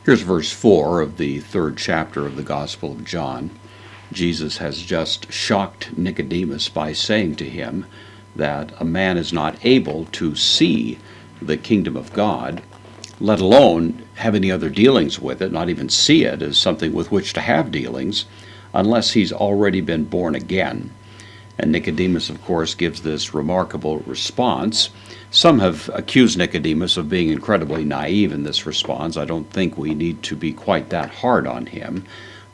Here's verse 4 of the third chapter of the Gospel of John. Jesus has just shocked Nicodemus by saying to him that a man is not able to see the kingdom of God, let alone have any other dealings with it, not even see it as something with which to have dealings, unless he's already been born again. And Nicodemus, of course, gives this remarkable response. Some have accused Nicodemus of being incredibly naive in this response. I don't think we need to be quite that hard on him,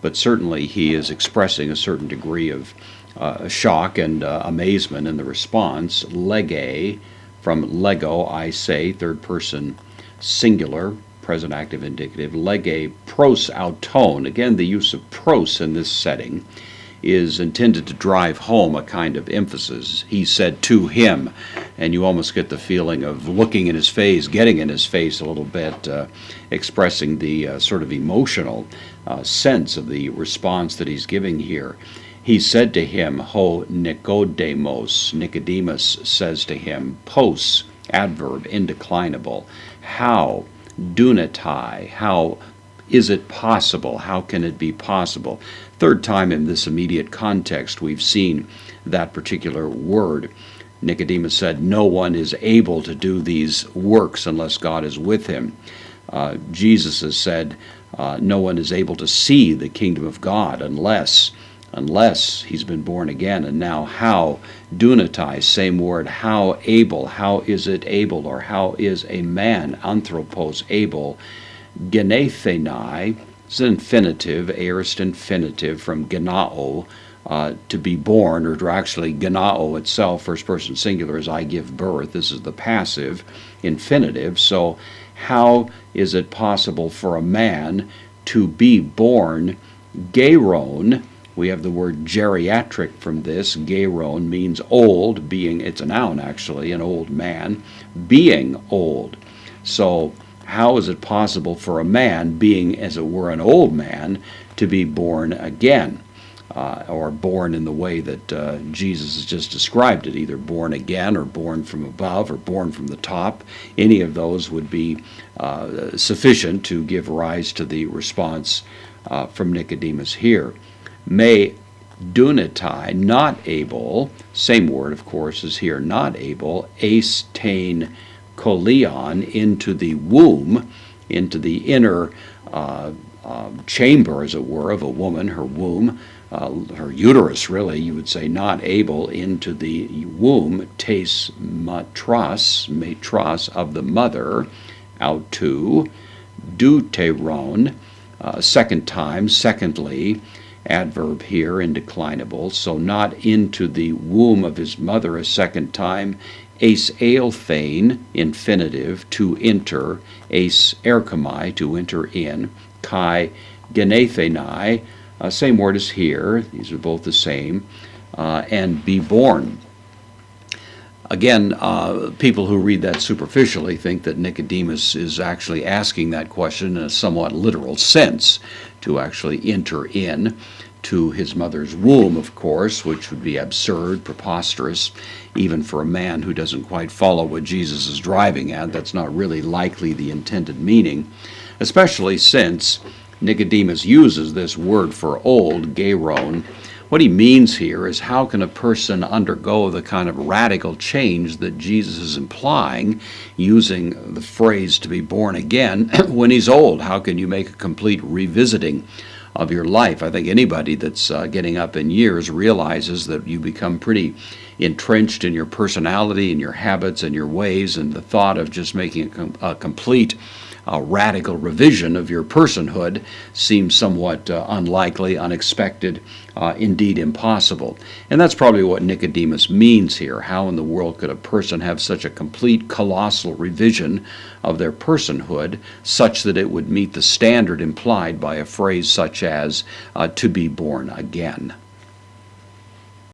but certainly he is expressing a certain degree of shock and amazement in the response. Lege, from lego, I say, third person singular, present active indicative. Lege pros auton. Again, the use of pros in this setting is intended to drive home a kind of emphasis. He said to him, and you almost get the feeling of looking in his face, getting in his face a little bit, expressing the sort of emotional sense of the response that he's giving here. He said to him, ho Nicodemus. Nicodemus says to him, pos, adverb, indeclinable. How, dunatai, how is it possible? How can it be possible? Third time in this immediate context we've seen that particular word. Nicodemus said, no one is able to do these works unless God is with him. Jesus has said, no one is able to see the kingdom of God unless he's been born again. And now how, dunatai, same word, how able, how is it able, or how is a man, anthropos, able, genethenai, it's an infinitive, aorist infinitive from genao, to be born, or to actually genao itself, first person singular, is I give birth. This is the passive infinitive. So how is it possible for a man to be born? Geron, we have the word geriatric from this. Geron means old, being, it's a noun actually, an old man, being old. So how is it possible for a man, being as it were an old man, to be born again? Or born in the way that Jesus has just described it, either born again or born from above or born from the top. Any of those would be sufficient to give rise to the response from Nicodemus here. Me dunatai, not able, same word of course is here, not able, astein kolion, into the womb, into the inner chamber, as it were, of a woman, her womb, her uterus, really, you would say, not able, into the womb, tes matras, of the mother, autu, deuteron, second time, secondly, adverb here, indeclinable, so not into the womb of his mother a second time, Ace aelthein, infinitive, to enter, ace erchomai, to enter in, kai genethenai, same word as here, these are both the same, and be born. Again, people who read that superficially think that Nicodemus is actually asking that question in a somewhat literal sense, to actually enter in to his mother's womb, of course, which would be absurd, preposterous, even for a man who doesn't quite follow what Jesus is driving at. That's not really likely the intended meaning, especially since Nicodemus uses this word for old, geron. What he means here is, how can a person undergo the kind of radical change that Jesus is implying using the phrase to be born again when he's old? How can you make a complete revisiting of your life? I think anybody that's getting up in years realizes that you become pretty entrenched in your personality and your habits and your ways, and the thought of just making a complete radical revision of your personhood seems somewhat unlikely, unexpected, indeed impossible. And that's probably what Nicodemus means here. How in the world could a person have such a complete, colossal revision of their personhood such that it would meet the standard implied by a phrase such as to be born again?